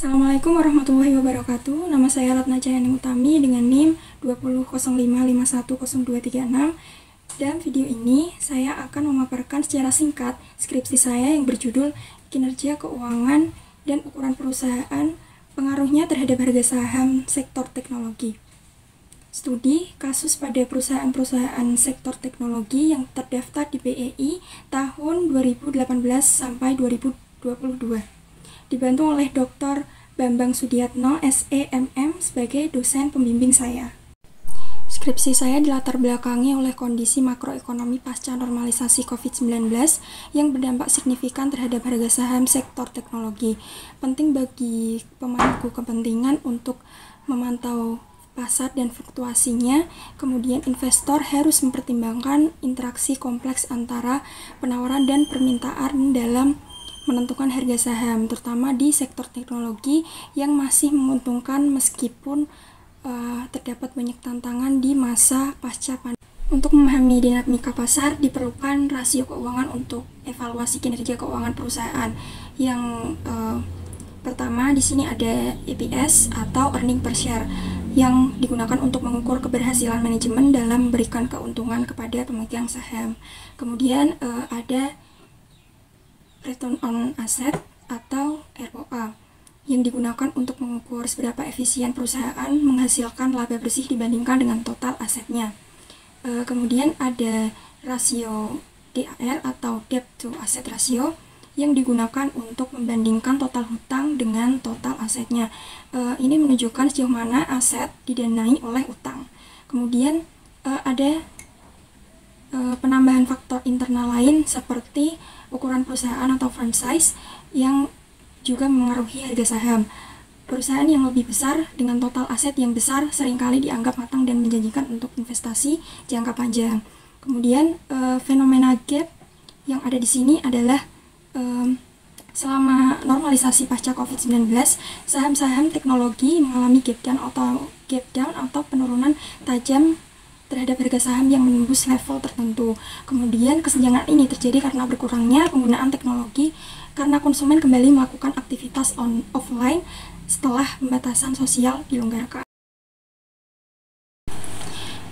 Assalamualaikum warahmatullahi wabarakatuh. Nama saya Ratna Cahyani Utami dengan NIM 2005510236. Dalam video ini, saya akan memaparkan secara singkat skripsi saya yang berjudul Kinerja Keuangan dan Ukuran Perusahaan, Pengaruhnya Terhadap Harga Saham Sektor Teknologi. Studi kasus pada perusahaan-perusahaan sektor teknologi yang terdaftar di BEI tahun 2018 sampai 2022. Dibantu oleh Dr. Bambang Sudiatno, SEMM, sebagai dosen pembimbing saya. Skripsi saya dilatar belakangi oleh kondisi makroekonomi pasca normalisasi COVID-19 yang berdampak signifikan terhadap harga saham sektor teknologi. Penting bagi pemangku kepentingan untuk memantau pasar dan fluktuasinya. Kemudian investor harus mempertimbangkan interaksi kompleks antara penawaran dan permintaan dalam menentukan harga saham, terutama di sektor teknologi yang masih menguntungkan meskipun terdapat banyak tantangan di masa pasca pandemi. Untuk memahami dinamika pasar diperlukan rasio keuangan untuk evaluasi kinerja keuangan perusahaan. Yang pertama di sini ada EPS atau earning per share yang digunakan untuk mengukur keberhasilan manajemen dalam memberikan keuntungan kepada pemegang saham. Kemudian ada return on asset atau ROA yang digunakan untuk mengukur seberapa efisien perusahaan menghasilkan laba bersih dibandingkan dengan total asetnya. Kemudian ada rasio DAR atau debt to asset ratio yang digunakan untuk membandingkan total hutang dengan total asetnya. Ini menunjukkan sejauh mana aset didanai oleh utang. Kemudian ada penambahan faktor internal lain seperti ukuran perusahaan atau firm size yang juga mengaruhi harga saham. Perusahaan yang lebih besar dengan total aset yang besar seringkali dianggap matang dan menjanjikan untuk investasi jangka panjang. Kemudian fenomena gap yang ada di sini adalah selama normalisasi pasca COVID-19, saham-saham teknologi mengalami gap down atau penurunan tajam terhadap harga saham yang menembus level tertentu. Kemudian kesenjangan ini terjadi karena berkurangnya penggunaan teknologi karena konsumen kembali melakukan aktivitas offline setelah pembatasan sosial dilonggarkan.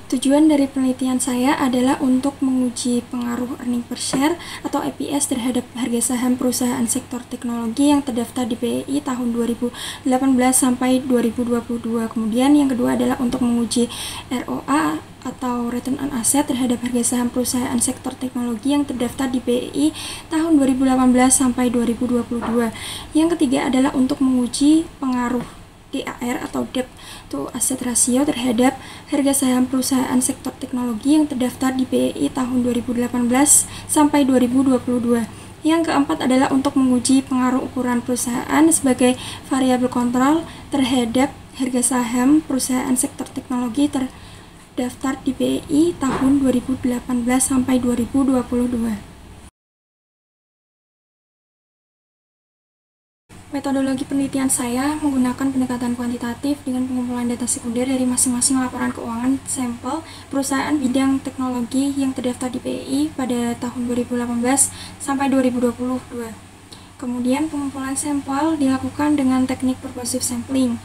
Tujuan dari penelitian saya adalah untuk menguji pengaruh earning per share atau EPS terhadap harga saham perusahaan sektor teknologi yang terdaftar di BEI tahun 2018 sampai 2022. Kemudian yang kedua adalah untuk menguji ROA atau return on asset terhadap harga saham perusahaan sektor teknologi yang terdaftar di BEI tahun 2018 sampai 2022. Yang ketiga adalah untuk menguji pengaruh DAR atau debt to asset ratio terhadap harga saham perusahaan sektor teknologi yang terdaftar di BEI tahun 2018 sampai 2022. Yang keempat adalah untuk menguji pengaruh ukuran perusahaan sebagai variabel kontrol terhadap harga saham perusahaan sektor teknologi terdaftar di BEI tahun 2018 sampai 2022. Metodologi penelitian saya menggunakan pendekatan kuantitatif dengan pengumpulan data sekunder dari masing-masing laporan keuangan sampel perusahaan bidang teknologi yang terdaftar di BEI pada tahun 2018 sampai 2022. Kemudian pengumpulan sampel dilakukan dengan teknik purposive sampling,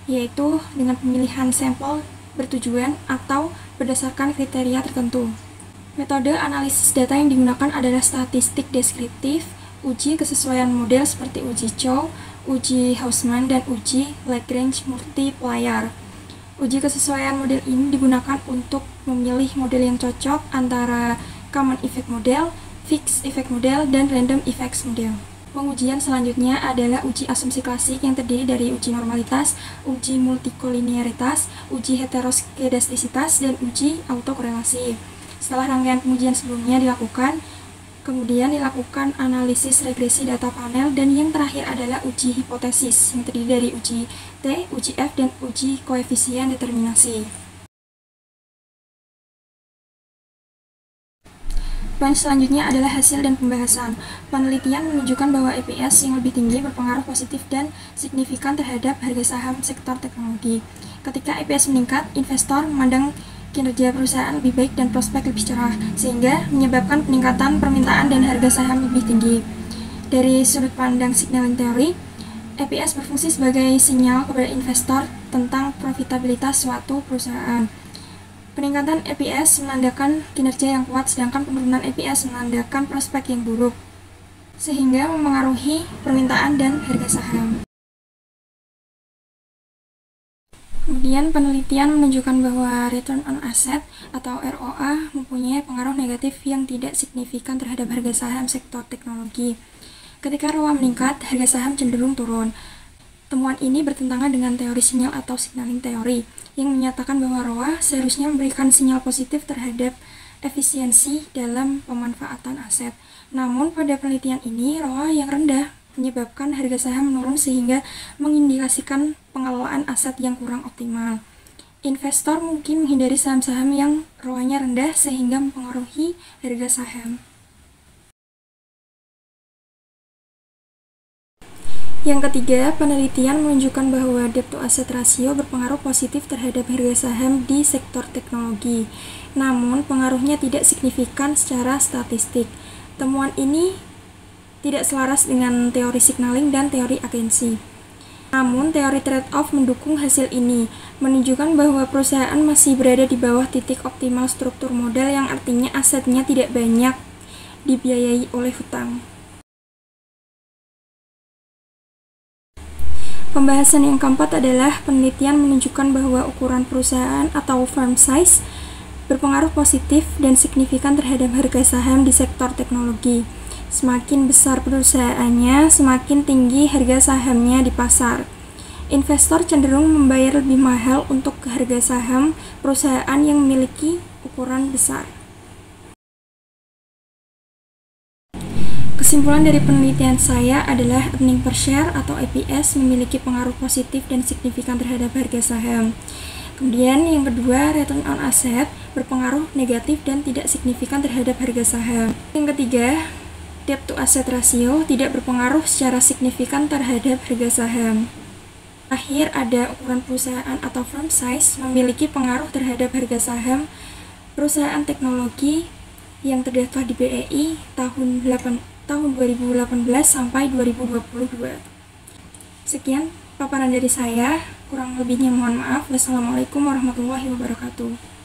yaitu dengan pemilihan sampel bertujuan atau berdasarkan kriteria tertentu. Metode analisis data yang digunakan adalah statistik deskriptif, uji kesesuaian model seperti uji Chow, uji Hausman, dan uji Lagrange multiplier. Uji kesesuaian model ini digunakan untuk memilih model yang cocok antara common effect model, fixed effect model, dan random effects model. Pengujian selanjutnya adalah uji asumsi klasik yang terdiri dari uji normalitas, uji multikolinearitas, uji heteroskedastisitas, dan uji autokorelasi. Setelah rangkaian pengujian sebelumnya dilakukan, kemudian dilakukan analisis regresi data panel, dan yang terakhir adalah uji hipotesis yang terdiri dari uji T, uji F, dan uji koefisien determinasi. Poin selanjutnya adalah hasil dan pembahasan. Penelitian menunjukkan bahwa EPS yang lebih tinggi berpengaruh positif dan signifikan terhadap harga saham sektor teknologi. Ketika EPS meningkat, investor memandang kinerja perusahaan lebih baik dan prospek lebih cerah, sehingga menyebabkan peningkatan permintaan dan harga saham lebih tinggi. Dari sudut pandang signaling teori, EPS berfungsi sebagai sinyal kepada investor tentang profitabilitas suatu perusahaan. Peningkatan EPS menandakan kinerja yang kuat, sedangkan penurunan EPS menandakan prospek yang buruk, sehingga memengaruhi permintaan dan harga saham. Kemudian penelitian menunjukkan bahwa return on asset atau ROA mempunyai pengaruh negatif yang tidak signifikan terhadap harga saham sektor teknologi. Ketika ROA meningkat, harga saham cenderung turun. Temuan ini bertentangan dengan teori sinyal atau signaling teori yang menyatakan bahwa ROA seharusnya memberikan sinyal positif terhadap efisiensi dalam pemanfaatan aset. Namun pada penelitian ini, ROA yang rendah menyebabkan harga saham menurun sehingga mengindikasikan pengelolaan aset yang kurang optimal. Investor mungkin menghindari saham-saham yang ROA-nya rendah sehingga mempengaruhi harga saham. Yang ketiga, penelitian menunjukkan bahwa debt to asset ratio berpengaruh positif terhadap harga saham di sektor teknologi. Namun, pengaruhnya tidak signifikan secara statistik. Temuan ini tidak selaras dengan teori signaling dan teori agensi. Namun, teori trade-off mendukung hasil ini, menunjukkan bahwa perusahaan masih berada di bawah titik optimal struktur modal yang artinya asetnya tidak banyak dibiayai oleh hutang. Pembahasan yang keempat adalah penelitian menunjukkan bahwa ukuran perusahaan atau firm size berpengaruh positif dan signifikan terhadap harga saham di sektor teknologi. Semakin besar perusahaannya, semakin tinggi harga sahamnya di pasar. Investor cenderung membayar lebih mahal untuk harga saham perusahaan yang memiliki ukuran besar. Kesimpulan dari penelitian saya adalah earning per share atau EPS memiliki pengaruh positif dan signifikan terhadap harga saham. Kemudian yang kedua, return on asset berpengaruh negatif dan tidak signifikan terhadap harga saham. Yang ketiga, debt to asset ratio tidak berpengaruh secara signifikan terhadap harga saham. Akhir ada ukuran perusahaan atau firm size memiliki pengaruh terhadap harga saham perusahaan teknologi yang terdaftar di BEI tahun 2018 sampai 2022. Sekian paparan dari saya, kurang lebihnya mohon maaf. Wassalamualaikum warahmatullahi wabarakatuh.